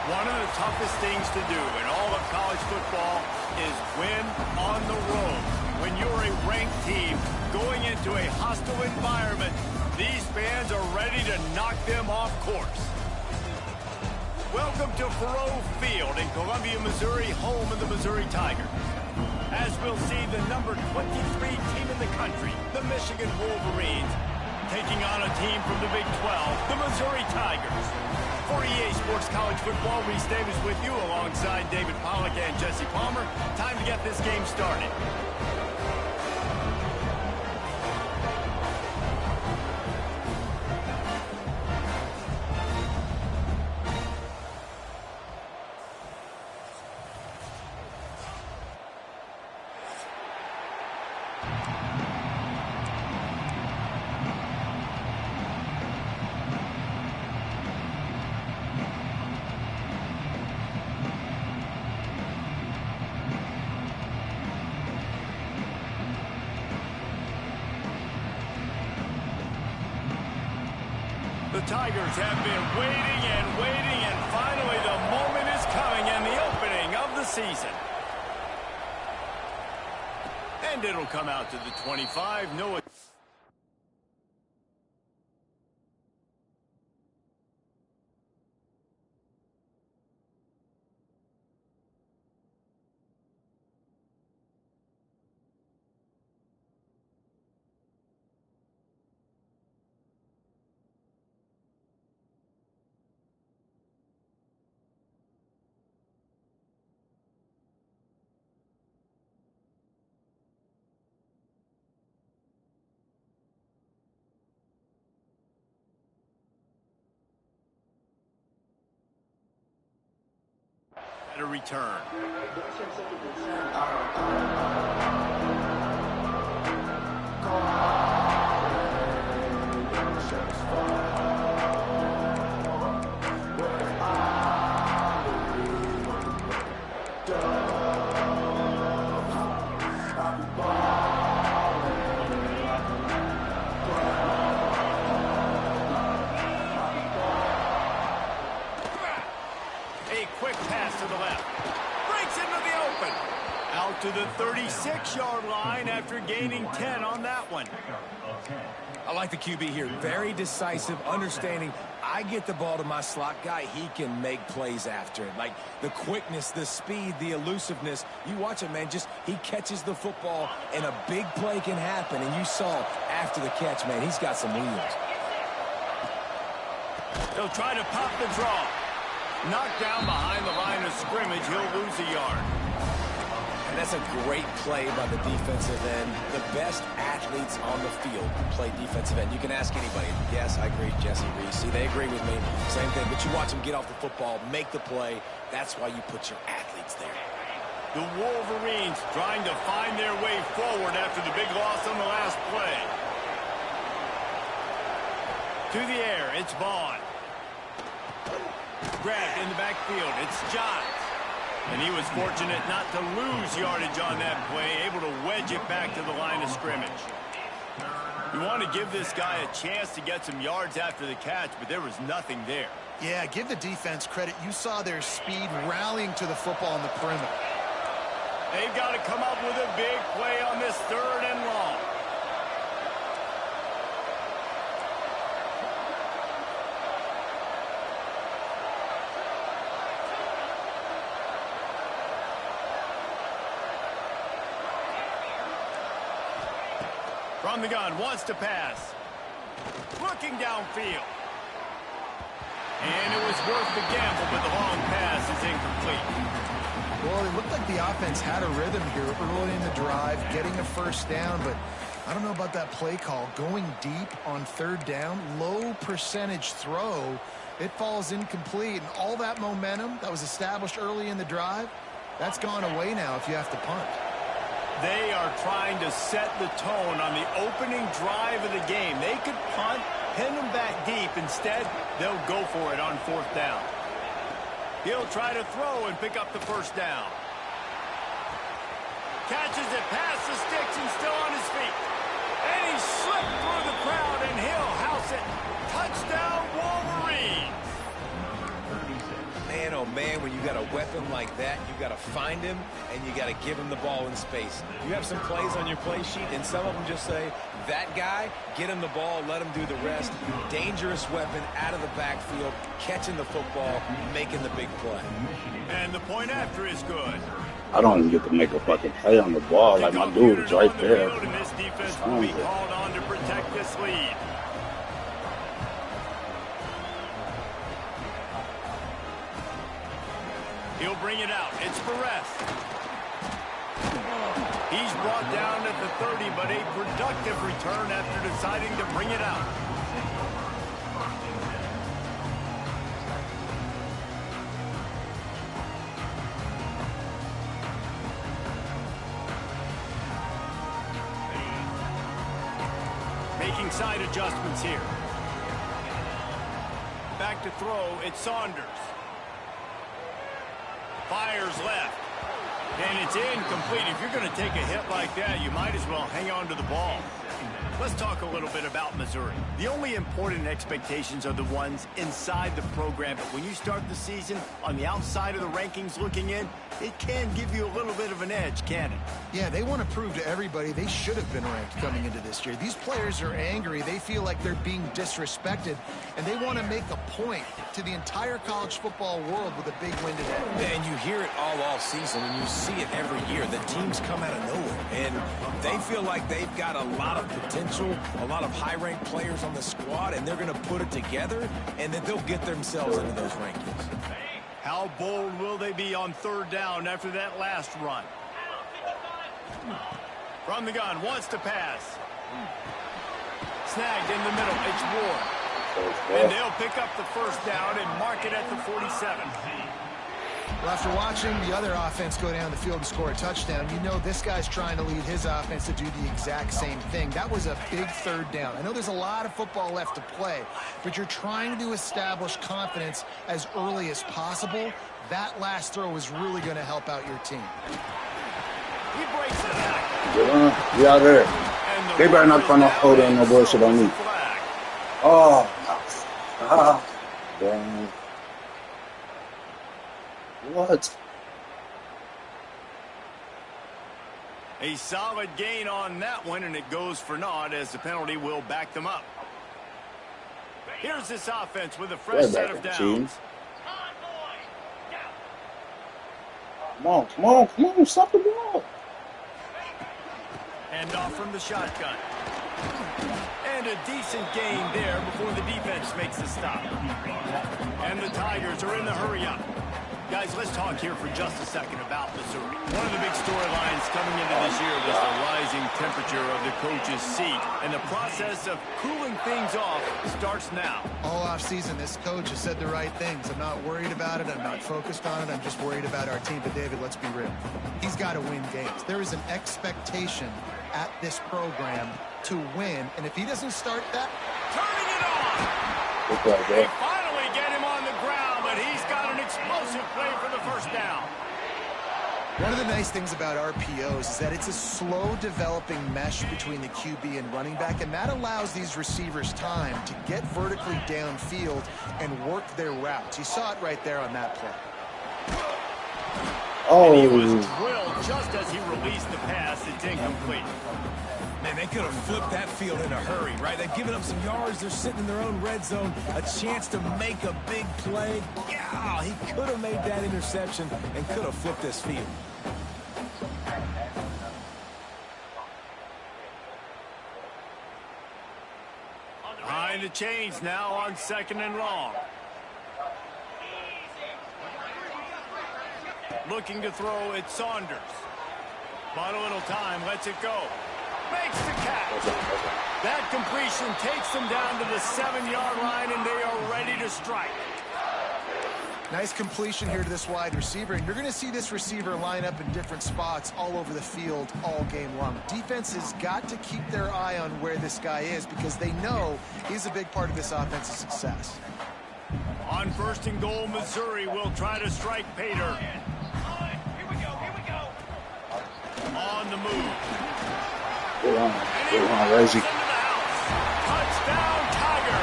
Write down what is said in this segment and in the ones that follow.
One of the toughest things to do in all of college football is win on the road. When you're a ranked team going into a hostile environment, these fans are ready to knock them off course. Welcome to Faurot Field in Columbia, Missouri, home of the Missouri Tigers. As we'll see the number 23 team in the country, the Michigan Wolverines, taking on a team from the Big 12, the Missouri Tigers. For EA Sports College Football, Reese Davis with you alongside David Pollack and Jesse Palmer. Time to get this game started. The Tigers have been waiting, and finally the moment is coming and the opening of the season. And it'll come out to the 25. No. A return. To the 36-yard line after gaining 10 on that one. I like the QB here. Very decisive, understanding I get the ball to my slot guy, he can make plays after it. Like the quickness, the speed, the elusiveness. You watch it, man, just he catches the football and a big play can happen. And you saw after the catch, man, he's got some wheels. He'll try to pop the draw. Knocked down behind the line of scrimmage, he'll lose a yard. And that's a great play by the defensive end. The best athletes on the field play defensive end. You can ask anybody. Yes, I agree, Jesse, Reese. See, they agree with me. Same thing. But you watch them get off the football, make the play. That's why you put your athletes there. The Wolverines trying to find their way forward after the big loss on the last play. To the air, it's Vaughn. Grabbed in the backfield, it's Johns. And he was fortunate not to lose yardage on that play, able to wedge it back to the line of scrimmage. You want to give this guy a chance to get some yards after the catch, but there was nothing there. Yeah, give the defense credit. You saw their speed rallying to the football on the perimeter. They've got to come up with a big play on this 3rd and long. From the gun, wants to pass. Looking downfield. And it was worth the gamble, but the long pass is incomplete. Well, it looked like the offense had a rhythm here early in the drive, getting a first down, but I don't know about that play call. Going deep on 3rd down, low percentage throw, it falls incomplete. And all that momentum that was established early in the drive, that's gone away now if you have to punt. They are trying to set the tone on the opening drive of the game. They could punt, pin them back deep. Instead, they'll go for it on 4th down. He'll try to throw and pick up the first down. Catches it past the sticks and still on his feet. And he slipped through the crowd and he'll house it. Touchdown, Wolverines. man, oh man, when you got a weapon like that, you got to find him and you got to give him the ball in space. You have some plays on your play sheet, and some of them just say, that guy, get him the ball, let him do the rest. Dangerous weapon out of the backfield, catching the football, making the big play. And the point after is good. I don't even get to make a fucking play on the ball. Like, my dude is right there. And this defense will be called on to protect this lead. He'll bring it out. It's Perez. He's brought down at the 30, but a productive return after deciding to bring it out. Making side adjustments here. Back to throw, it's Saunders. Fires left. And it's incomplete. If you're going to take a hit like that, you might as well hang on to the ball. Let's talk a little bit about Missouri. The only important expectations are the ones inside the program. But when you start the season on the outside of the rankings looking in, it can give you a little bit of an edge, can it? Yeah, they want to prove to everybody they should have been ranked coming into this year. These players are angry. They feel like they're being disrespected, and they want to make a point to the entire college football world with a big win today. And you hear it all season, and you see it every year. The teams come out of nowhere, and they feel like they've got a lot of potential, a lot of high-ranked players on the squad, and they're going to put it together, and then they'll get themselves into those rankings. How bold will they be on third down after that last run? From the gun, wants to pass. Snagged in the middle, it's Ward. And they'll pick up the first down and mark it at the 47. Well, after watching the other offense go down the field and score a touchdown, you know this guy's trying to lead his offense to do the exact same thing. That was a big third down. I know there's a lot of football left to play, but you're trying to establish confidence as early as possible. That last throw is really going to help out your team. He breaks it back. We out there. They better not try to hold on no bullshit on me. Oh, damn. What? A solid gain on that one, and it goes for naught as the penalty will back them up. Here's this offense with a fresh set of downs. Come on, stop the ball. And off from the shotgun. And a decent gain there before the defense makes the stop. And the Tigers are in the hurry-up. Guys, let's talk here for just a second about Missouri. One of the big storylines coming into this year was the rising temperature of the coach's seat. And the process of cooling things off starts now. All offseason, this coach has said the right things. I'm not worried about it. I'm not focused on it. I'm just worried about our team. But, David, let's be real. He's got to win games. There is an expectation at this program to win. And if he doesn't start that, turning it on. They finally get him on the ground, but he's got an explosive play for the first down. One of the nice things about RPOs is that it's a slow developing mesh between the QB and running back, and that allows these receivers time to get vertically downfield and work their routes. You saw it right there on that play. Oh. And he was drilled just as he released the pass. It's incomplete. Man, they could have flipped that field in a hurry, right? They've given up some yards. They're sitting in their own red zone. A chance to make a big play. Yeah, he could have made that interception and could have flipped this field. Behind the chains now on second and long. Looking to throw, it's Saunders. Bought a little time, lets it go. Makes the catch. That completion takes them down to the 7-yard line, and they are ready to strike. Nice completion here to this wide receiver, and you're going to see this receiver line up in different spots all over the field all game long. Defense has got to keep their eye on where this guy is because they know he's a big part of this offense's success. On first and goal, Missouri will try to strike Pater. On the move. Go on, Reggie. Touchdown, Tiger.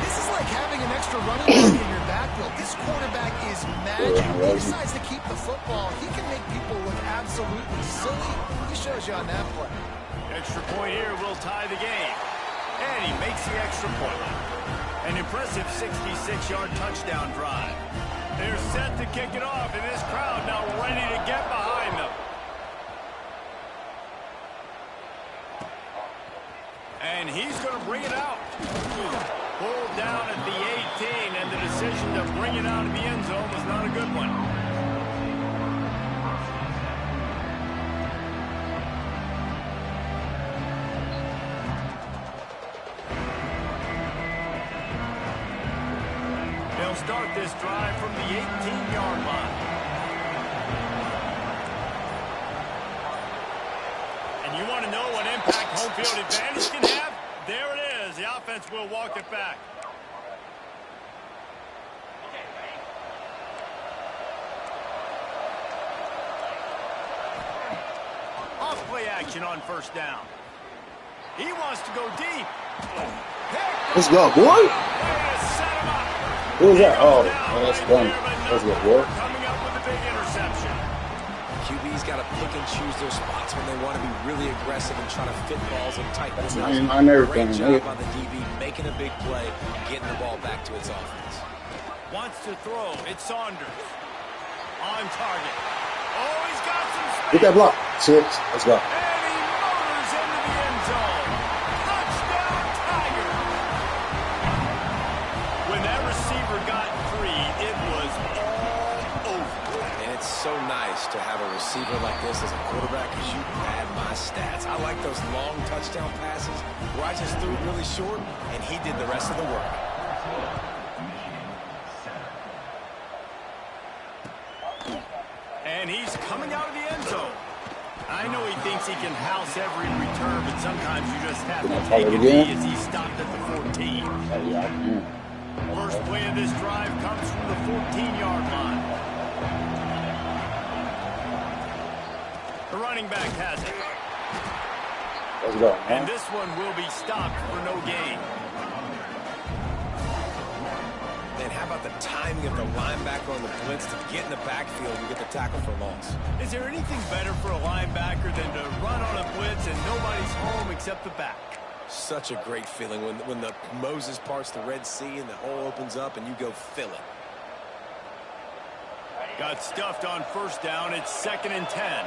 This is like having an extra running back in your back backfield. This quarterback is magic. He decides to keep the football. He can make people look absolutely silly. He shows you on that play. Extra point here will tie the game. And he makes the extra point. An impressive 66-yard touchdown drive. They're set to kick it off, and this crowd now ready to get behind them. And he's going to bring it out. Pulled down at the 18, and the decision to bring it out of the end zone was not a good one. They'll start this drive from the 18-yard line. And you want to know what impact home field advantage can have? There it is. The offense will walk it back. Off-play action on first down. He wants to go deep. Let's go, boy. Who was that? Oh, that's done. That's good, boy. Coming up with a big interception. QB's got to pick and choose their spots when they want to be really aggressive and try to fit balls in tight windows. I never Great job on the DB making a big play, getting the ball back to its offense. Wants to throw. It's Saunders. On target. Oh, he's got some space. Get that block. 6. Let's go. And he motors into the end zone. Touchdown, Tiger. When that receiver got free, it was all over. And it's so nice to have a receiver like this as a quarterback because you pad my stats. I like those long touchdown passes where I just threw it really short and he did the rest of the work. And he's coming out of the end zone. I know he thinks he can house every return, but sometimes you just have to take it easy as he stopped at the 14. First play of this drive comes from the 14-yard line. The running back has it. Let's go. And this one will be stopped for no gain. And how about the timing of the linebacker on the blitz to get in the backfield and get the tackle for loss? Is there anything better for a linebacker than to run on a blitz and nobody's home except the back? Such a great feeling when the Moses parts the Red Sea and the hole opens up and you go fill it. Got stuffed on first down. It's 2nd and 10.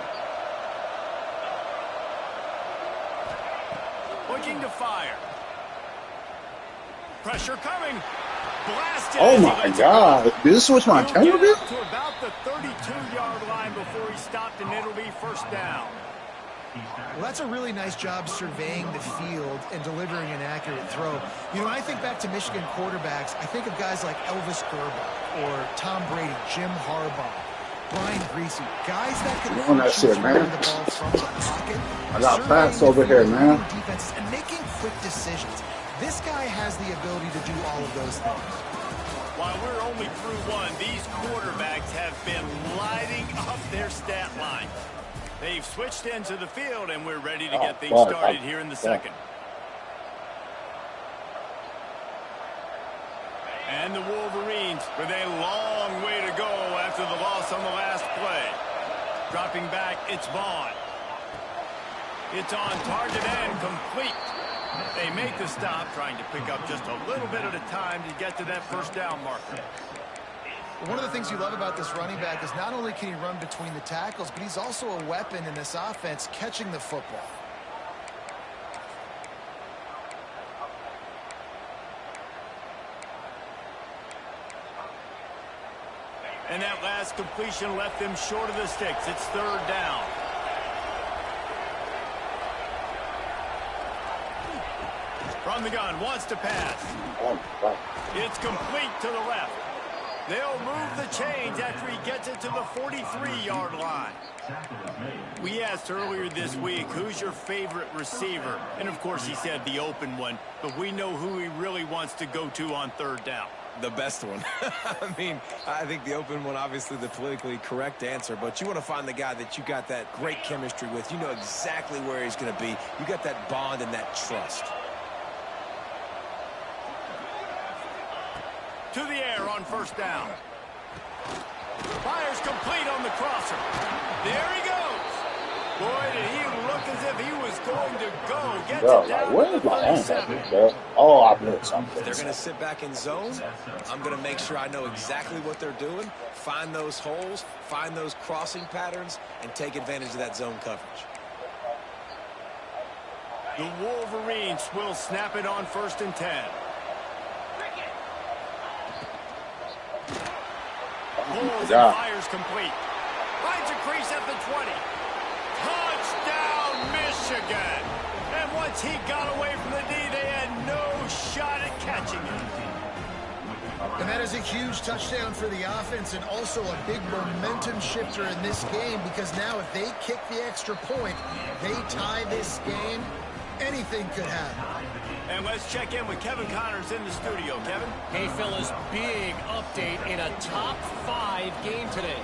Looking to fire. Pressure coming. Blasted. Oh my God! Did this switch my channel? To about the 32-yard line before he stopped, and it'll be first down. Well, that's a really nice job surveying the field and delivering an accurate throw. You know, when I think back to Michigan quarterbacks, I think of guys like Elvis Grbac or Tom Brady, Jim Harbaugh, Brian Greasy, guys that could on that shit, man. the ball from the pocket. I got facts over here, man. Defenses and making quick decisions. This guy has the ability to do all of those things. While we're only through one, these quarterbacks have been lighting up their stat line. They've switched into the field, and we're ready to get things started here in the second. And the Wolverines with a long way to go after the loss on the last play. Dropping back, it's Vaughn. It's on target and complete. They make the stop, trying to pick up just a little bit at a time to get to that first down marker. One of the things you love about this running back is not only can he run between the tackles, but he's also a weapon in this offense catching the football. And that last completion left them short of the sticks. It's 3rd down. From the gun, wants to pass. It's complete to the left. They'll move the chains after he gets it to the 43-yard line. We asked earlier this week, who's your favorite receiver? And, of course, he said the open one. But we know who he really wants to go to on 3rd down. The best one. I mean, I think the open one, obviously the politically correct answer, but you want to find the guy that you got that great chemistry with. You know exactly where he's going to be. You got that bond and that trust. to the air on first down. Fires complete on the crosser. There he goes. Boy, did he look as if he was going to go. Gets it down to the 37. Oh, I blew something. They're going to sit back in zone. I'm going to make sure I know exactly what they're doing, find those holes, find those crossing patterns, and take advantage of that zone coverage. The Wolverines will snap it on 1st and 10. Pulls and fires complete. Finds a crease at the 20. Touchdown, Michigan. And once he got away from the D, they had no shot at catching it. And that is a huge touchdown for the offense and also a big momentum shifter in this game, because now if they kick the extra point, they tie this game, anything could happen. And let's check in with Kevin Connors in the studio. Kevin? Hey, fellas, big update in a top 5 game today.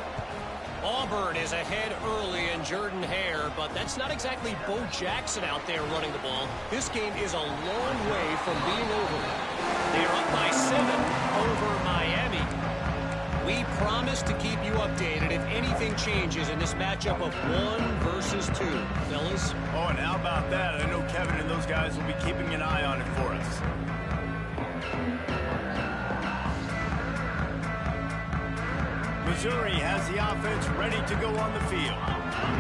Auburn is ahead early in Jordan Hare, but that's not exactly Bo Jackson out there running the ball. This game is a long way from being over. They are up by 7 over Miami. We promise to keep you updated if anything changes in this matchup of 1 versus 2. Fellas? Oh, and how about that? I know Kevin and those guys will be keeping an eye on it for us. Missouri has the offense ready to go on the field.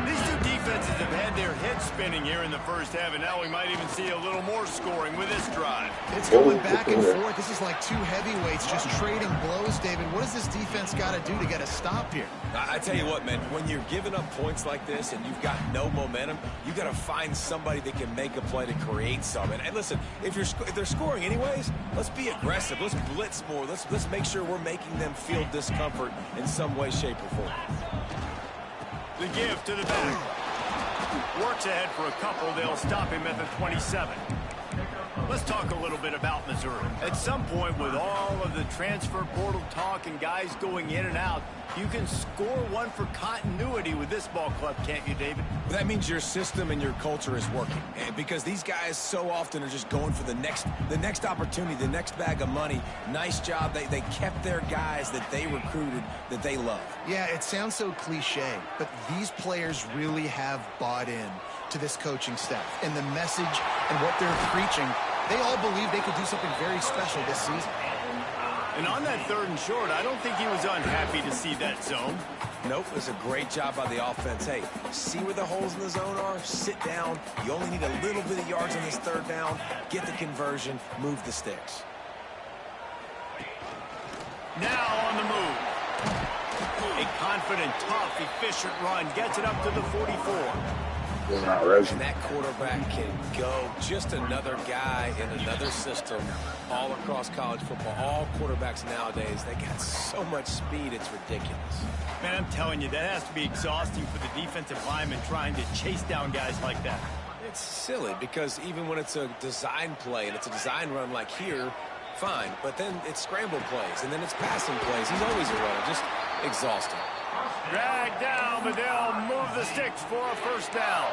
These two defenses have had their heads spinning here in the first half, and now we might even see a little more scoring with this drive. It's going back and forth. This is like two heavyweights just trading blows, David. What does this defense got to do to get a stop here? I tell you what, man, when you're giving up points like this and you've got no momentum, you got to find somebody that can make a play to create some. And listen, if they're scoring anyways, let's be aggressive. Let's blitz more. Let's make sure we're making them feel discomfort in some way, shape, or form. The give to the back. Works ahead for a couple. They'll stop him at the 27. Let's talk a little bit about Missouri. At some point, with all of the transfer portal talk and guys going in and out, you can score one for continuity with this ball club, can't you, David? That means your system and your culture is working. Because these guys so often are just going for the next opportunity, the next bag of money. Nice job. They kept their guys that they recruited, that they love. Yeah, it sounds so cliche, but these players really have bought in to this coaching staff and the message and what they're preaching. They all believe they could do something very special this season. And on that 3rd and short, I don't think he was unhappy to see that zone. Nope, it was a great job by the offense. Hey, see where the holes in the zone are? Sit down. You only need a little bit of yards on this 3rd down. Get the conversion. Move the sticks. Now on the move. A confident, tough, efficient run. Gets it up to the 44. And that quarterback can go. Just another guy in another system all across college football. All quarterbacks nowadays, they got so much speed, it's ridiculous. Man, I'm telling you, that has to be exhausting for the defensive lineman trying to chase down guys like that. It's silly because even when it's a design play and it's a design run like here, fine. But then it's scramble plays and then it's passing plays. He's always a runner, just exhausting. Dragged down, but they'll move the sticks for a 1st down.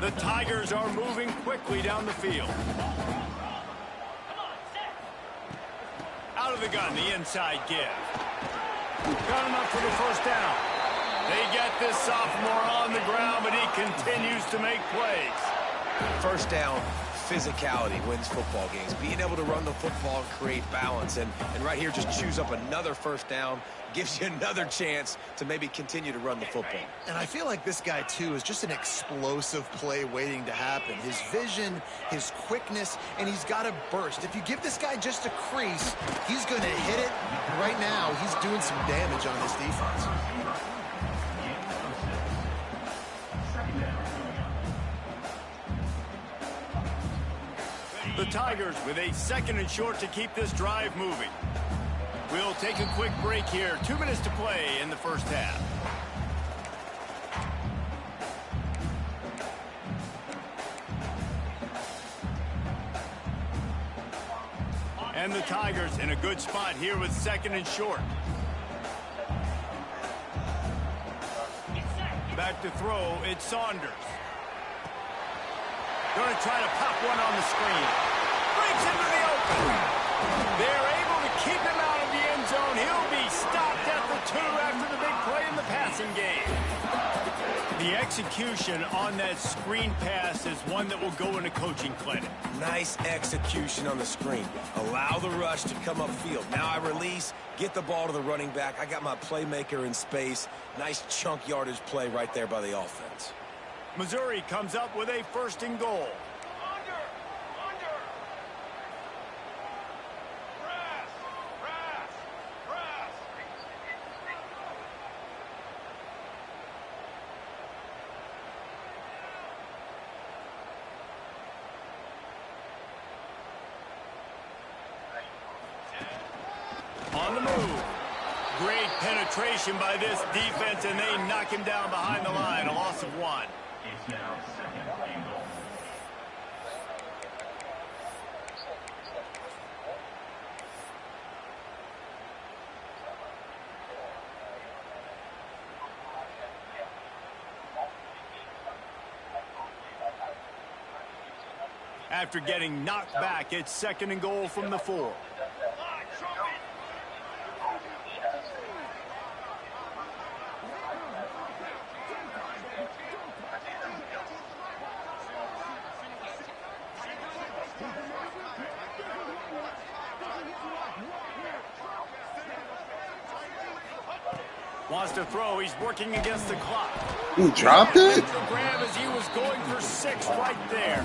The Tigers are moving quickly down the field. Out of the gun, the inside give. Got enough for the 1st down. They get this sophomore on the ground, but he continues to make plays. 1st down. Physicality wins football games. Being able to run the football and create balance. And right here, just choose up another 1st down. Gives you another chance to maybe continue to run the football. And I feel like this guy, too, is just an explosive play waiting to happen. His vision, his quickness, and he's got to burst. If you give this guy just a crease, he's going to hit it. And right now, he's doing some damage on this defense. The Tigers with a 2nd and short to keep this drive moving. We'll take a quick break here. 2 minutes to play in the 1st half. And the Tigers in a good spot here with 2nd and short. Back to throw, it's Saunders. Going to try to pop one on the screen. Breaks into the open. They're able to keep him out of the end zone. He'll be stopped at the 2 after the big play in the passing game. The execution on that screen pass is one that will go in a coaching clinic. Nice execution on the screen. Allow the rush to come upfield. Now I release, get the ball to the running back. I got my playmaker in space. Nice chunk yardage play right there by the offense. Missouri comes up with a 1st and goal. On the move. Great penetration by this defense, and they knock him down behind the line. A loss of 1. It's now 2nd and goal. After getting knocked back, it's 2nd and goal from the 4. Wants to throw. He's working against the clock. He dropped it? Grab as he was going for 6 right there.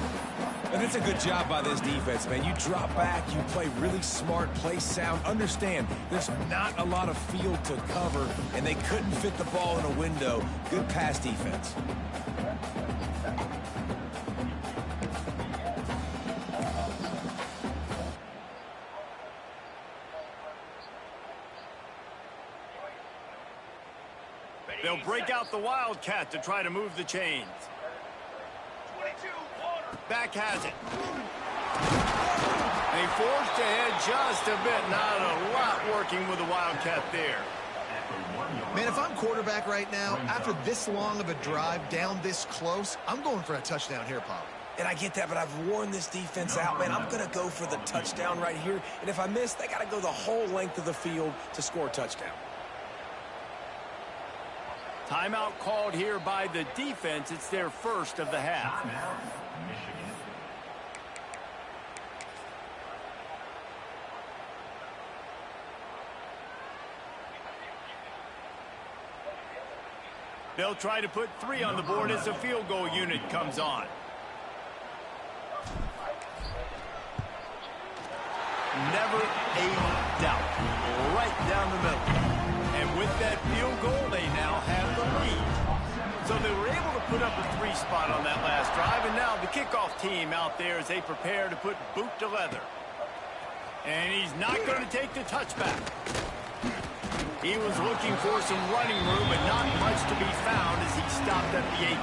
And it's a good job by this defense, man. You drop back, you play really smart, play sound. Understand, there's not a lot of field to cover, and they couldn't fit the ball in a window. Good pass defense. They'll break out the Wildcat to try to move the chains. Back has it. They forced ahead just a bit. Not a lot working with the Wildcat there. Man, if I'm quarterback right now, after this long of a drive down this close, I'm going for a touchdown here, Pop. And I get that, but I've worn this defense out, man. I'm going to go for the touchdown right here. And if I miss, they got to go the whole length of the field to score a touchdown. Timeout called here by the defense. It's their 1st of the half. They'll try to put 3 on the board as the field goal unit comes on. Never a doubt. Right down the middle. And with that field goal, they now have the lead. So they were able to put up a 3 spot on that last drive, and now the kickoff team out there as they prepare to put boot to leather. And he's not going to take the touchback. He was looking for some running room, but not much to be found as he stopped at the 18.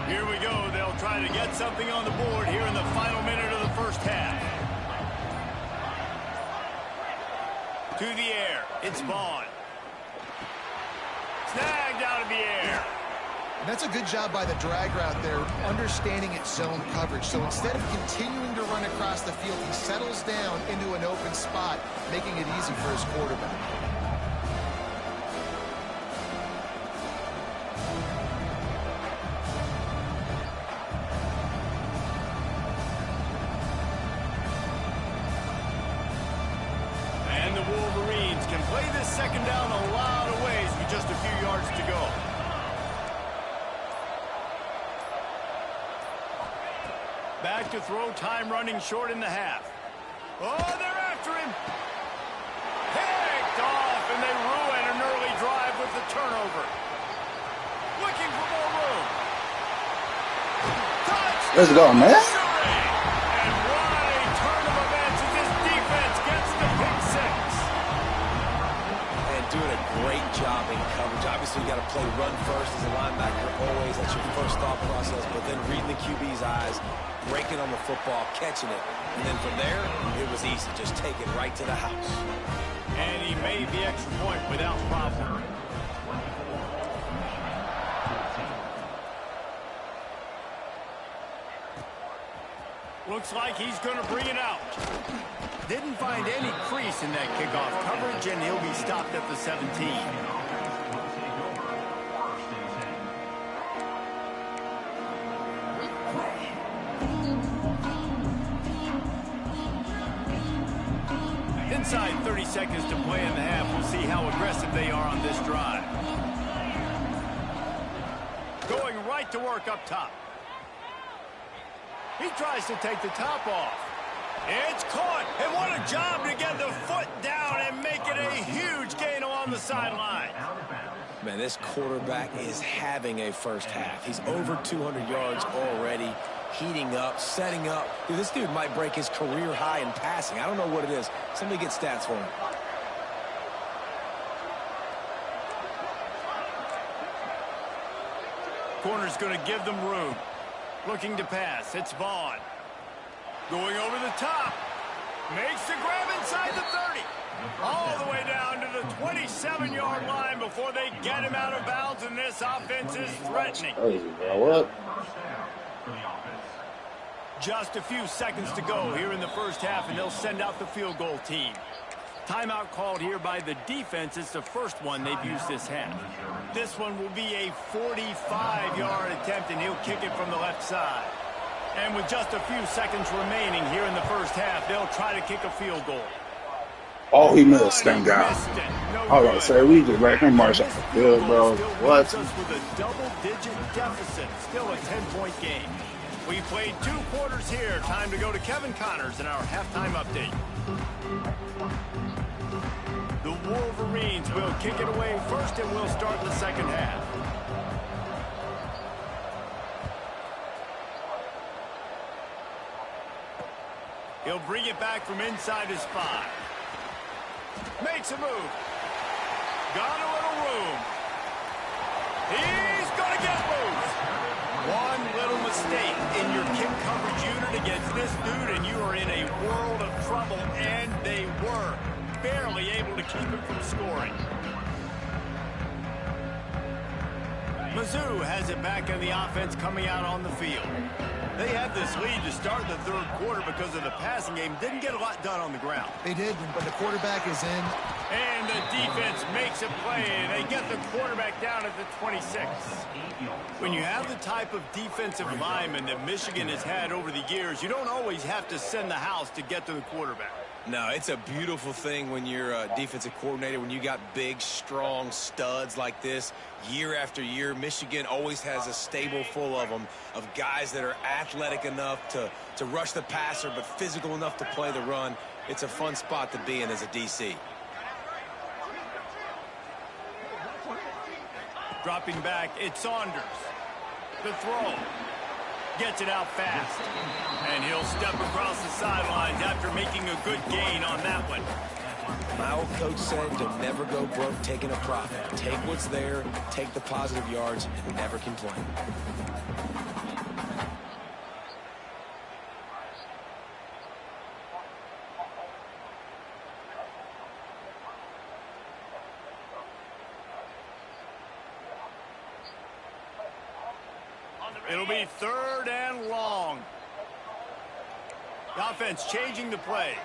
Here we go. They'll try to get something on the board here in the final minute of the 1st half. To the air. It's Vaughn. Snagged out of the air. And that's a good job by the drag route there, understanding its zone coverage. So instead of continuing to run across the field, he settles down into an open spot, making it easy for his quarterback. And the Wolverines can play this 2nd down a lot of ways with just a few yards to go. Back to throw, time running short in the half. Oh, they're after him. Picked off, and they ruin an early drive with the turnover. Looking for more room. Touchdown. Let's go, man. And what a turn of events as this defense gets the pick 6. And doing a great job in coverage. Obviously, so you got to play run first as a linebacker always. That's your first thought process. But then reading the QB's eyes, breaking on the football, catching it. And then from there, it was easy. Just take it right to the house. And he made the extra point without problem. Looks like he's going to bring it out. Didn't find any crease in that kickoff coverage, and he'll be stopped at the 17. Inside 30 seconds to play in the half. We'll see how aggressive they are on this drive. Going right to work up top. He tries to take the top off. It's caught, and what a job to get the foot down and make it a huge gain along the sideline. Man, this quarterback is having a first half. He's over 200 yards already, heating up, setting up. Dude, this dude might break his career high in passing. I don't know what it is. Somebody get stats for him. Corner's going to give them room. Looking to pass. It's Vaughn. Going over the top. Makes the grab inside the 30. All the way down to the 27-yard line before they get him out of bounds, and this offense is threatening. Crazy, bro. What? Just a few seconds to go here in the first half, and they'll send out the field goal team. Timeout called here by the defense. It's the first one they've used this half. This one will be a 45-yard attempt, and he'll kick it from the left side. And with just a few seconds remaining here in the first half, they'll try to kick a field goal. Oh, he missed. Thank God. I was about to say, we just let him march up the field, bro. What? With a double-digit deficit, still a 10-point game. We played 2 quarters here. Time to go to Kevin Connors in our halftime update. The Wolverines will kick it away first, and we'll start the second half. He'll bring it back from inside his 5. Makes a move. Got a little room. He's going to get loose. One little mistake in your kick coverage unit against this dude, and you are in a world of trouble, and they were barely able to keep him from scoring. Mizzou has it back in the offense coming out on the field. They had this lead to start the third quarter because of the passing game. Didn't get a lot done on the ground. They did, but the quarterback is in. And the defense makes a play. They get the quarterback down at the 26. When you have the type of defensive lineman that Michigan has had over the years, you don't always have to send the house to get to the quarterback. No, it's a beautiful thing when you're a defensive coordinator, when you got big, strong studs like this. Year after year, Michigan always has a stable full of them, of guys that are athletic enough to rush the passer, but physical enough to play the run. It's a fun spot to be in as a DC. Dropping back, it's Saunders. The throw. Gets it out fast. And he'll step across the sidelines after making a good gain on that one. My old coach said to never go broke taking a profit. Take what's there, take the positive yards, and never complain. It'll be 3rd and long. The offense changing the play.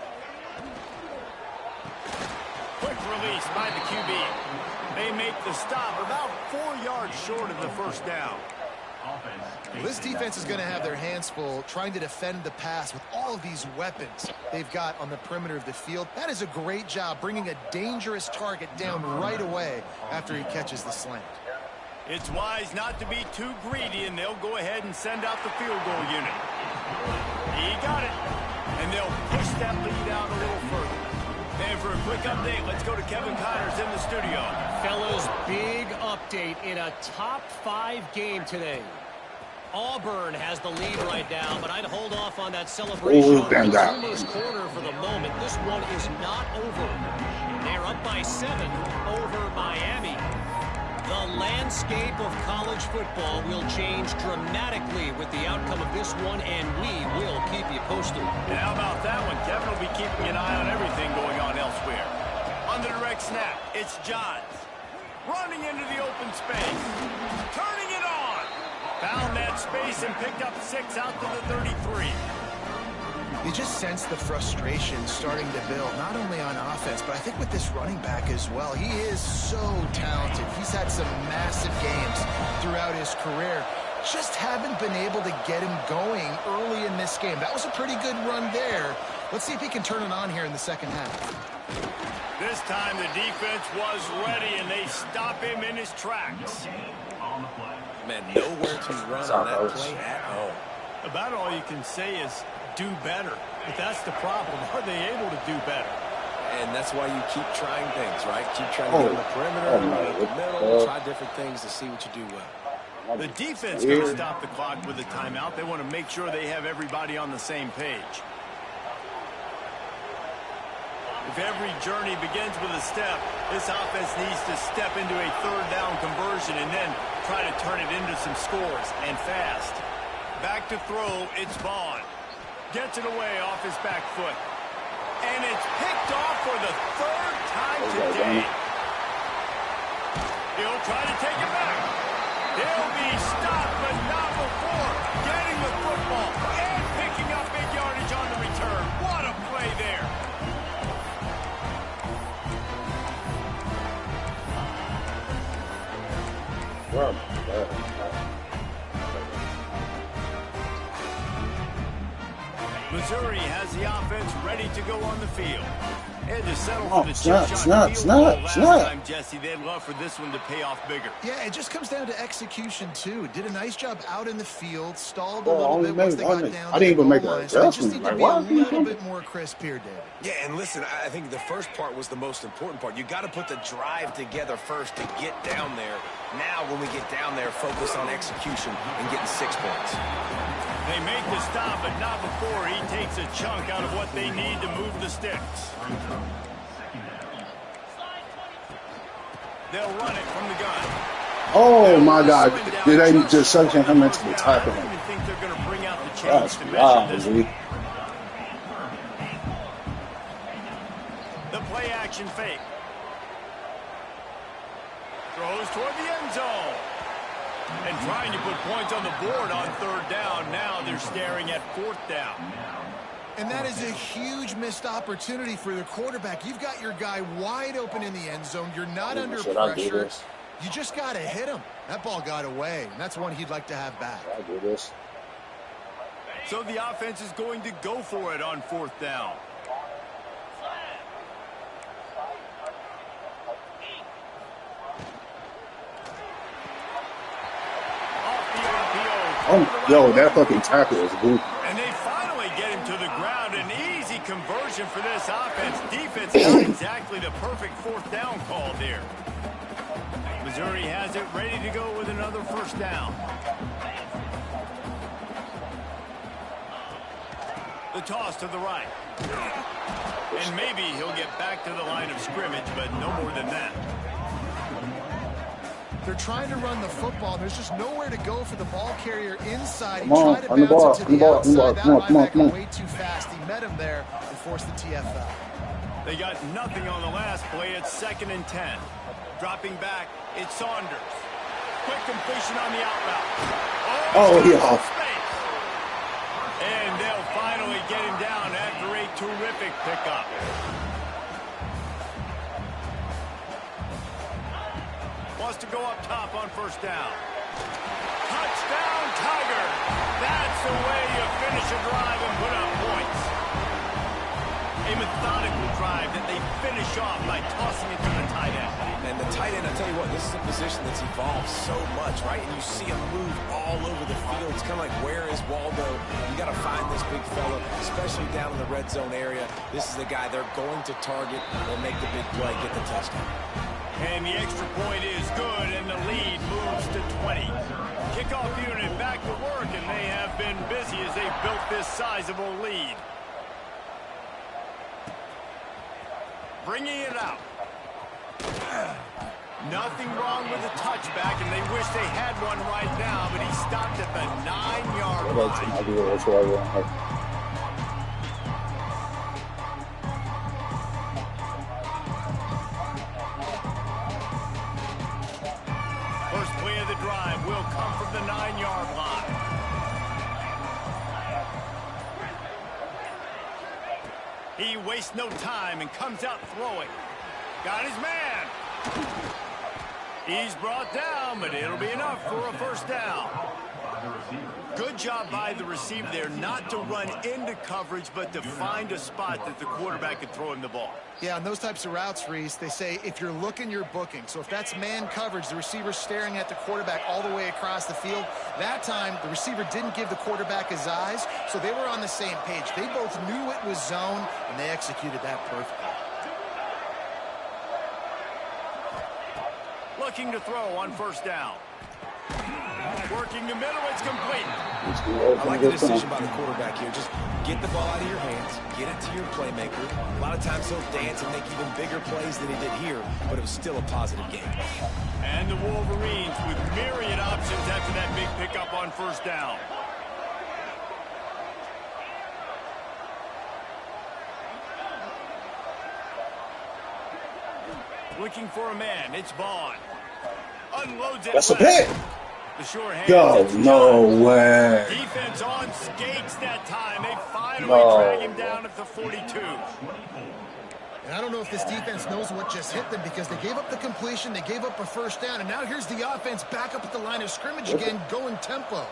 Quick release by the QB. They make the stop about 4 yards short of the first down. Well, this defense is going to have their hands full trying to defend the pass with all of these weapons they've got on the perimeter of the field. That is a great job bringing a dangerous target down right away after he catches the slant. It's wise not to be too greedy, and they'll go ahead and send out the field goal unit. He got it, and they'll push that lead out a little further. And for a quick update, let's go to Kevin Connors in the studio. Fellas, big update in a top 5 game today. Auburn has the lead right now, but I'd hold off on that celebration on the Cougars' corner for the moment. This one is not over. They're up by 7 over Miami. The landscape of college football will change dramatically with the outcome of this one, and we will keep you posted. And how about that one? Kevin will be keeping an eye on everything going on elsewhere. On the direct snap, it's Johns. Running into the open space. Turning it on. Found that space and picked up 6 out to the 33. You just sense the frustration starting to build, not only on offense, but I think with this running back as well. He is so talented. He's had some massive games throughout his career. Just haven't been able to get him going early in this game. That was a pretty good run there. Let's see if he can turn it on here in the second half. This time the defense was ready, and they stop him in his tracks. Man, nowhere to run on that play at all. About all you can say is do better. But that's the problem. Are they able to do better? And that's why you keep trying things, right? Keep trying to get on the perimeter, the middle, try different things to see what you do well. The defense going to stop the clock with a timeout. They want to make sure they have everybody on the same page. If every journey begins with a step, this offense needs to step into a third down conversion and then try to turn it into some scores, and fast. Back to throw, it's Vaughn. Gets it away off his back foot. And it's picked off for the third time today. He'll try to take it back. He'll be stopped, but not before getting the football and picking up big yardage on the return. What a play there. Missouri has the offense ready to go on the field. And to settle for the snap. Time, Jesse, they'd love for this one to pay off bigger. Yeah, it just comes down to execution, too. Did a nice job out in the field, stalled a little bit once they got down. I didn't even make an line. adjustment. So they just need to be a little bit more crisp here, David. Yeah, and listen, I think the first part was the most important part. You got to put the drive together first to get down there. Now, when we get down there, focus on execution and getting 6 points. They make the stop, but not before he takes a chunk out of what they need to move the sticks. They'll run it from the gun. Oh, my God. Did they just sanction him into the tackle? I don't even think they're going to bring out the change to measure this. Dude. The play action fake. Throws toward the end zone. And trying to put points on the board on third down. Now they're staring at fourth down. And that is a huge missed opportunity for the quarterback. You've got your guy wide open in the end zone. You're not under pressure. You just got to hit him. That ball got away, and that's one he'd like to have back. I do this. So the offense is going to go for it on fourth down. Oh, yo, that fucking tackle is good. And they finally get him to the ground. An easy conversion for this offense. Defense not exactly the perfect fourth down call there. Missouri has it ready to go with another first down. The toss to the right. And maybe he'll get back to the line of scrimmage, but no more than that. They're trying to run the football. There's just nowhere to go for the ball carrier inside. He Come on, tried to on the bounce ball, it to on the the ball, outside. That come on, come on, come on. linebacker way too fast. He met him there and forced the TFL. They got nothing on the last play. It's 2nd and 10. Dropping back, it's Saunders. Quick completion on the out route. Oh, yeah. And they'll finally get him down after a terrific pickup. Wants to go up top on first down. Touchdown, Tiger. That's the way you finish a drive and put up points. A methodical drive that they finish off by tossing it to the tight end. And the tight end, I tell you what, this is a position that's evolved so much, right? And you see him move all over the field. It's kind of like, where is Waldo? You got to find this big fella, especially down in the red zone area. This is the guy they're going to target. They'll make the big play, get the touchdown. And the extra point is good, and the lead moves to 20. Kickoff unit back to work, and they have been busy as they built this sizable lead. Bringing it out. Nothing wrong with the touchback, and they wish they had one right now, but he stopped at the 9-yard line. First play of the drive will come from the 9-yard line. He wastes no time and comes out throwing. Got his man. He's brought down, but it'll be enough for a first down. Good job by the receiver there not to run into coverage, but to find a spot that the quarterback could throw him the ball. Yeah, on those types of routes, Reese, they say if you're looking, you're booking. So if that's man coverage, the receiver's staring at the quarterback all the way across the field. That time, the receiver didn't give the quarterback his eyes, so they were on the same page. They both knew it was zone, and they executed that perfectly. Looking to throw on first down. Working the middle, it's complete. I like the decision by the quarterback here. Just get the ball out of your hands, get it to your playmaker. A lot of times he'll dance and make even bigger plays than he did here, but it was still a positive game. And the Wolverines with myriad options after that big pickup on first down. Looking for a man, it's Vaughn. Unloads it. That's a pick. The sure hand. Yo, no way. Defense on skates that time. They finally drag him down at the 42. And I don't know if this defense knows what just hit them because they gave up the completion, they gave up a first down, and now here's the offense back up at the line of scrimmage again, going tempo.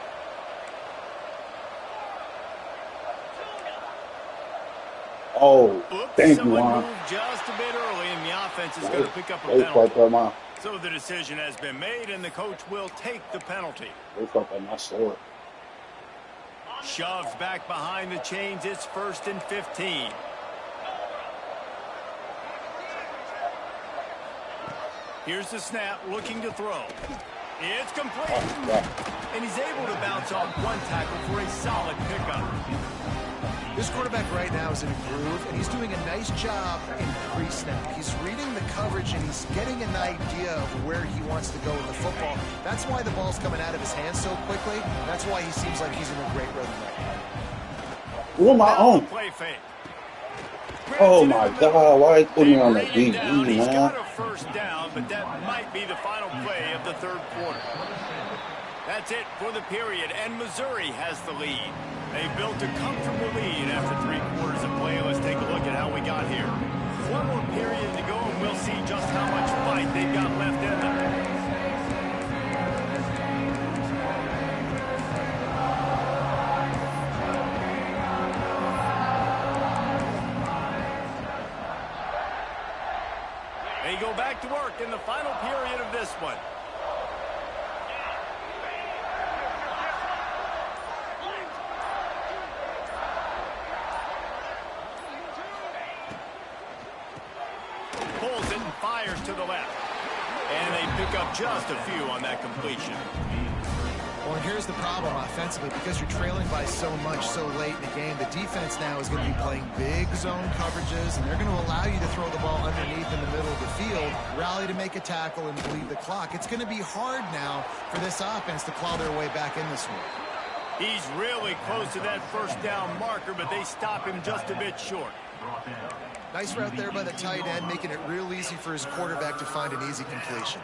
Oh, Oops, thank you, Juan. moved just a bit early, and the offense is going to pick up a penalty. So the decision has been made, and the coach will take the penalty. Shoves back behind the chains. It's 1st and 15. Here's the snap, looking to throw. It's complete. And he's able to bounce off one tackle for a solid pickup. This quarterback right now is in a groove, and he's doing a nice job in pre-snap. He's reading the coverage, and he's getting an idea of where he wants to go with the football. That's why the ball's coming out of his hands so quickly. That's why he seems like he's in a great rhythm right now. Who am I on? Oh, my God. Why are you putting me on the DB, man? He's got a first down, but that might be the final play of the third quarter. That's it for the period, and Missouri has the lead. They built a comfortable lead after 3 quarters of play. Let's take a look at how we got here. One more period to go, and we'll see just how much fight they've got left in them. They go back to work in the final period of this one. Pulls it and fires to the left. And they pick up just a few on that completion. Well, and here's the problem offensively. Because you're trailing by so much so late in the game, the defense now is going to be playing big zone coverages, and they're going to allow you to throw the ball underneath in the middle of the field, rally to make a tackle, and bleed the clock. It's going to be hard now for this offense to claw their way back in this one. He's really close to that first down marker, but they stop him just a bit short. Nice route there by the tight end, making it real easy for his quarterback to find an easy completion.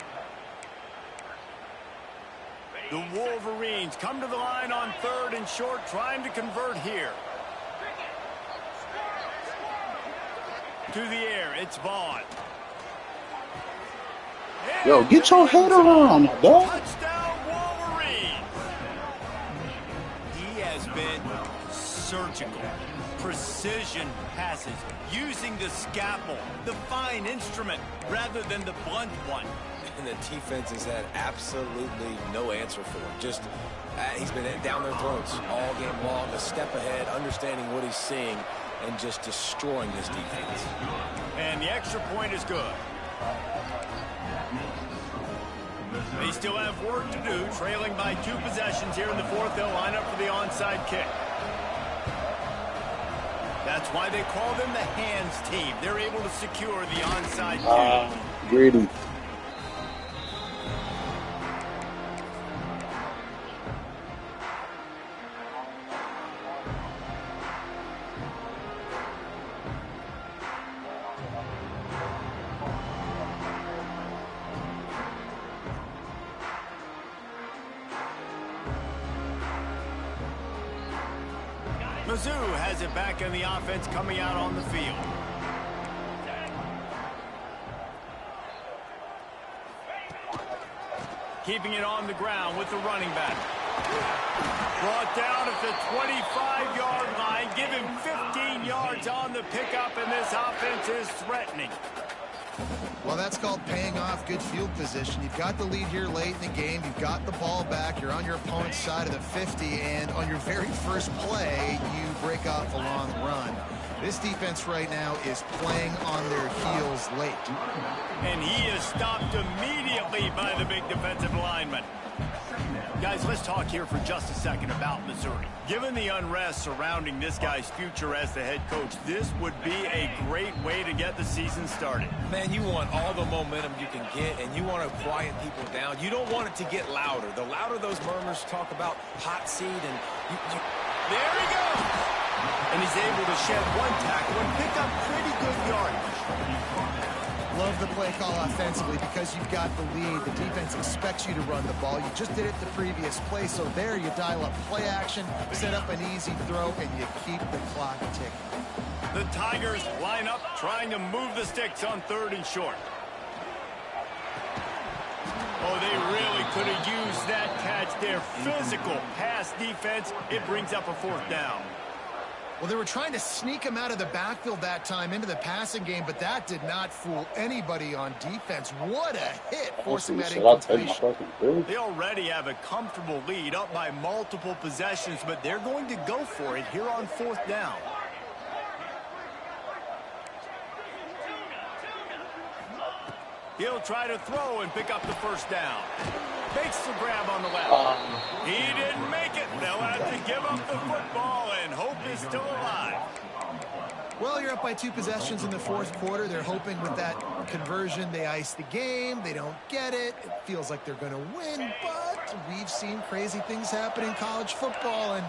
The Wolverines come to the line on 3rd and short, trying to convert here. To the air, it's Vaughn. Yo, get your head around, my dog. Touchdown, Wolverines. He has been surgical. Precision passes, using the scalpel, the fine instrument, rather than the blunt one. And the defense has had absolutely no answer for him. Just, he's been down their throats all game long, a step ahead, understanding what he's seeing, and just destroying this defense. And the extra point is good. They still have work to do, trailing by 2 possessions here in the 4th. They'll line up for the onside kick. That's why they call them the hands team. They're able to secure the onside kick. Greedy. Mizzou has it back in the offense coming out on the field. Keeping it on the ground with the running back. Brought down at the 25-yard line. Give him 15 yards on the pickup, and this offense is threatening. Well, that's called paying off good field position. You've got the lead here late in the game. You've got the ball back. You're on your opponent's side of the 50, and on your very first play, you break off a long run. This defense right now is playing on their heels late. And he is stopped immediately by the big defensive lineman. Guys, let's talk here for just a second about Missouri. Given the unrest surrounding this guy's future as the head coach, this would be a great way to get the season started. Man, you want all the momentum you can get, and you want to quiet people down. You don't want it to get louder. The louder those murmurs talk about hot seat, and there he goes! And he's able to shed one tackle and pick up pretty good yardage. Love the play call offensively because you've got the lead. The defense expects you to run the ball. You just did it the previous play, so there you dial up play action, set up an easy throw, and you keep the clock ticking. The Tigers line up trying to move the sticks on 3rd and short. Oh, they really could have used that catch there. Physical pass defense. It brings up a 4th down. Well, they were trying to sneak him out of the backfield that time into the passing game, but that did not fool anybody on defense. What a hit, forcing that incompletion. They already have a comfortable lead up by multiple possessions, but they're going to go for it here on 4th down. He'll try to throw and pick up the 1st down. Makes the grab on the left. He didn't make it. They'll have to give up the football, and hope is still alive. Well, you're up by 2 possessions in the 4th quarter. They're hoping with that conversion they ice the game. They don't get it. It feels like they're going to win, but we've seen crazy things happen in college football, and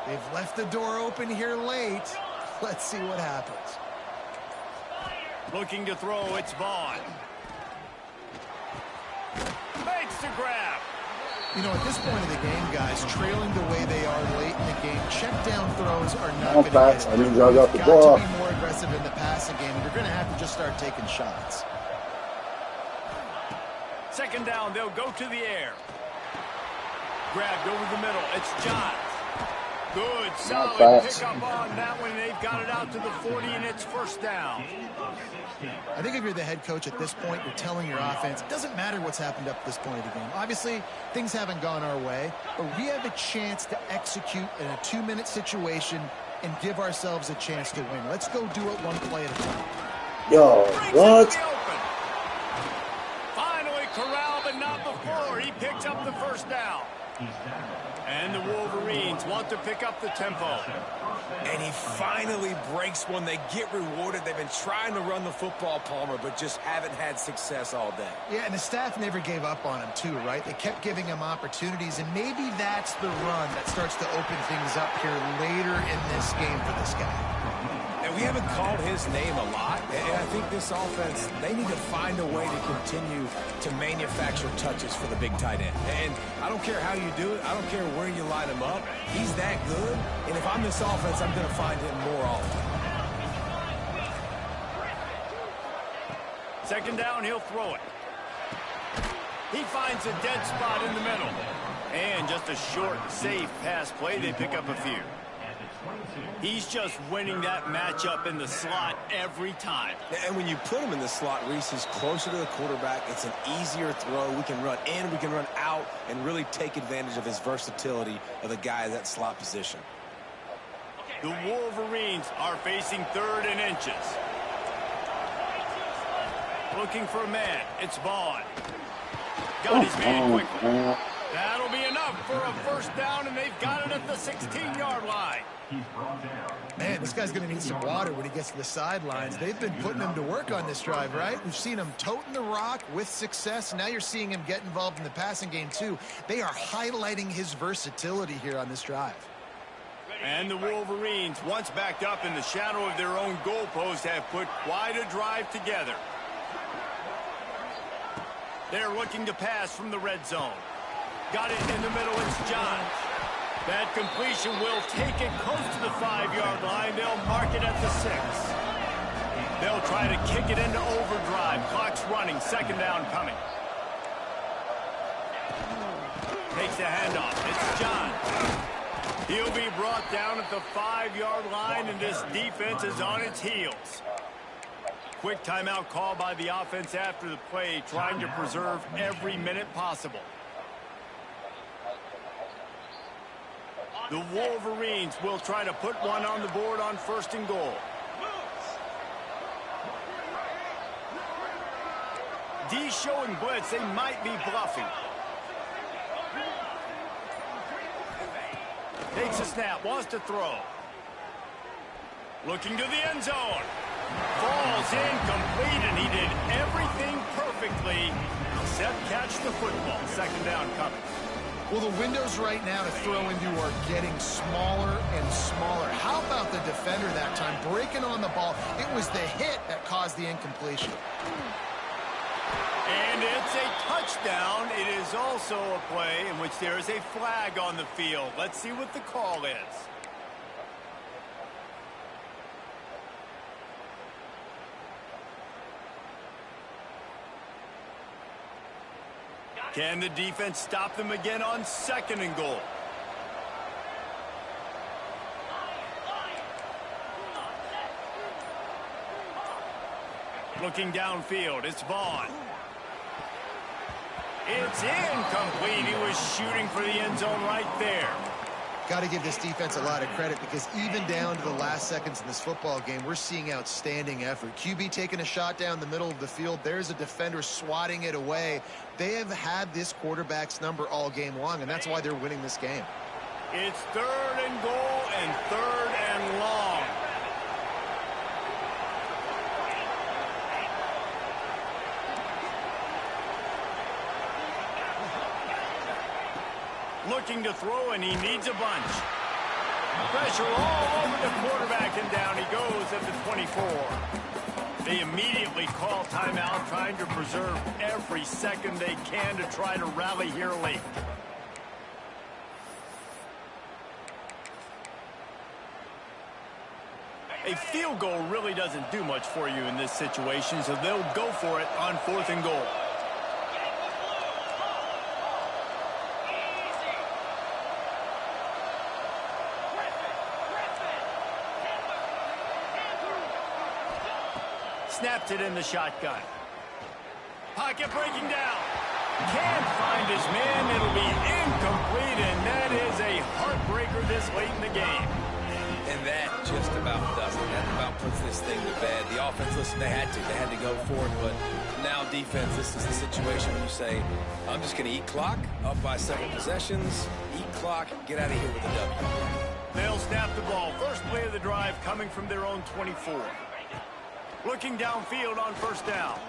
they've left the door open here late. Let's see what happens. Looking to throw, it's Vaughn. Makes the grab. You know, at this point of the game, guys, trailing the way they are late in the game, check down throws are not going to get it. You've got to be more aggressive in the passing game. You're going to have to just start taking shots. 2nd down, they'll go to the air. Grabbed over the middle. It's Johns. Good, solid pickup on that one. They've got it out to the 40, and it's 1st down. I think if you're the head coach at this point, you're telling your offense, it doesn't matter what's happened up to this point of the game. Obviously, things haven't gone our way, but we have a chance to execute in a 2-minute situation and give ourselves a chance to win. Let's go do it one play at a time. Yo, what? Finally corralled, but not before. He picks up the 1st down. And the Wolverines want to pick up the tempo. And he finally breaks one. They get rewarded. They've been trying to run the football, Palmer, but just haven't had success all day. Yeah, and the staff never gave up on him, too, right? They kept giving him opportunities, and maybe that's the run that starts to open things up here later in this game for this guy. And we haven't called his name a lot, and I think this offense, they need to find a way to continue to manufacture touches for the big tight end. And I don't care how you do it. I don't care where you line him up. He's that good, and if I'm this offense, I'm going to find him more often. 2nd down, he'll throw it. He finds a dead spot in the middle. And just a short, safe pass play. They pick up a few. He's just winning that matchup in the slot every time. And when you put him in the slot, Reese, he's closer to the quarterback. It's an easier throw. We can run in, we can run out, and really take advantage of his versatility of the guy in that slot position. The Wolverines are facing 3rd and inches. Looking for a man. It's Vaughn. Got his man quickly. That'll be enough for a 1st down, and they've got it at the 16-yard line. Man, this guy's going to need some water when he gets to the sidelines. They've been putting him to work on this drive, right? We've seen him toting the rock with success. Now you're seeing him get involved in the passing game, too. They are highlighting his versatility here on this drive. And the Wolverines, once backed up in the shadow of their own goalpost, have put quite a drive together. They're looking to pass from the red zone. Got it in the middle. It's Johns. That completion will take it close to the 5-yard line. They'll mark it at the 6. They'll try to kick it into overdrive. Clock's running. Second down coming. Takes the handoff. It's John. He'll be brought down at the 5-yard line, and this defense is on its heels. Quick timeout call by the offense after the play, trying to preserve every minute possible. The Wolverines will try to put one on the board on 1st and goal. D showing blitz. They might be bluffing. Takes a snap, wants to throw. Looking to the end zone. Falls incomplete, and he did everything perfectly except catch the football. Second down coming. Well, the windows right now to throw into are getting smaller and smaller. How about the defender that time breaking on the ball? It was the hit that caused the incompletion. And it's a touchdown. It is also a play in which there is a flag on the field. Let's see what the call is. Can the defense stop them again on 2nd and goal? Looking downfield, it's Vaughn. It's incomplete. He was shooting for the end zone right there. Got to give this defense a lot of credit because even down to the last seconds in this football game, we're seeing outstanding effort. QB taking a shot down the middle of the field. There's a defender swatting it away. They have had this quarterback's number all game long, and that's why they're winning this game. It's 3rd and goal and 3rd and long. Looking to throw, and he needs a bunch. Pressure all over the quarterback, and down he goes at the 24. They immediately call timeout, trying to preserve every second they can to try to rally here late. A field goal really doesn't do much for you in this situation, so they'll go for it on 4th and goal. Snapped it in the shotgun. Pocket breaking down. Can't find his man. It'll be incomplete, and that is a heartbreaker this late in the game. And that just about does it. That about puts this thing to bed. The offense, listen, they had to go for it, but now defense, this is the situation where you say, I'm just going to eat clock, up by several possessions, eat clock, get out of here with a W. They'll snap the ball. First play of the drive coming from their own 24. Looking downfield on 1st down.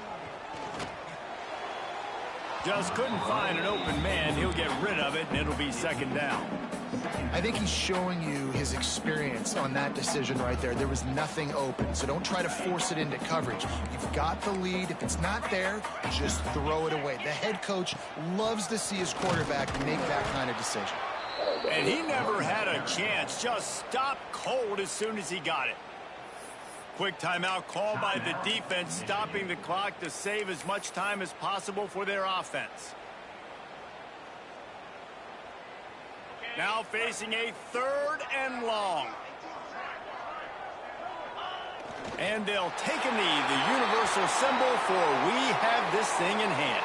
Just couldn't find an open man. He'll get rid of it, and it'll be 2nd down. I think he's showing you his experience on that decision right there. There was nothing open, so don't try to force it into coverage. You've got the lead. If it's not there, just throw it away. The head coach loves to see his quarterback make that kind of decision. And he never had a chance. Just stopped cold as soon as he got it. Quick timeout called by the defense, stopping the clock to save as much time as possible for their offense. Now facing a 3rd and long. And they'll take a knee, the universal symbol for we have this thing in hand.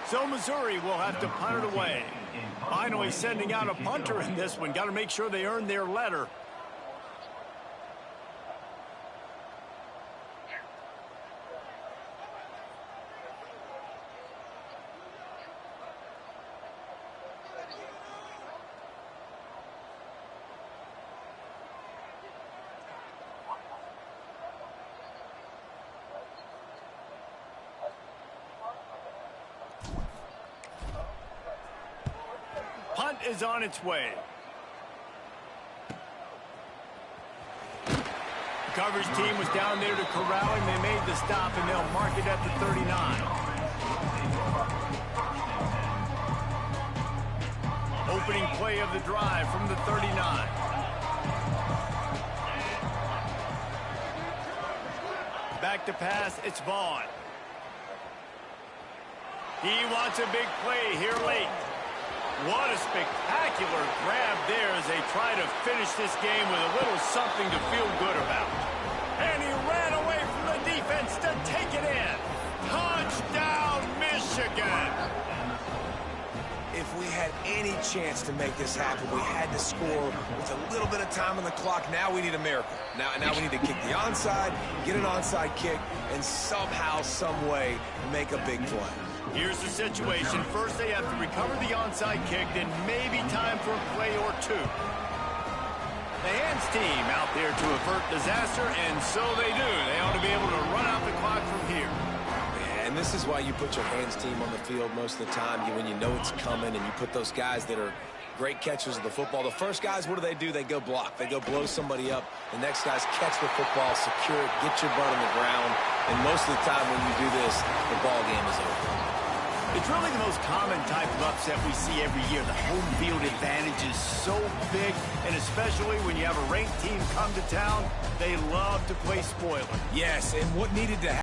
So Missouri will have to punt it away. Finally sending out a punter in this one. Got to make sure they earn their letter. Punt is on its way. The coverage team was down there to corral him. They made the stop, and they'll mark it at the 39. play of the drive from the 39. Back to pass, it's Vaughn. He wants a big play here late. What a spectacular grab there as they try to finish this game with a little something to feel good about. And he ran away from the defense to take it in. Touchdown, Michigan! If we had any chance to make this happen, we had to score with a little bit of time on the clock. Now we need a miracle. Now we need to kick the onside, get an onside kick, and somehow, some way, make a big play. Here's the situation. First, they have to recover the onside kick, then maybe time for a play or two. The hands team out there to avert disaster, and so they do. They ought to be able to run out the clock from here. And this is why you put your hands team on the field most of the time, when you know it's coming, and you put those guys that are great catchers of the football. The first guys, what do? They go block. They go blow somebody up. The next guys catch the football, secure it, get your butt on the ground. And most of the time when you do this, the ball game is over. It's really the most common type of upset we see every year. The home field advantage is so big, and especially when you have a ranked team come to town, they love to play spoiler. Yes, and what needed to happen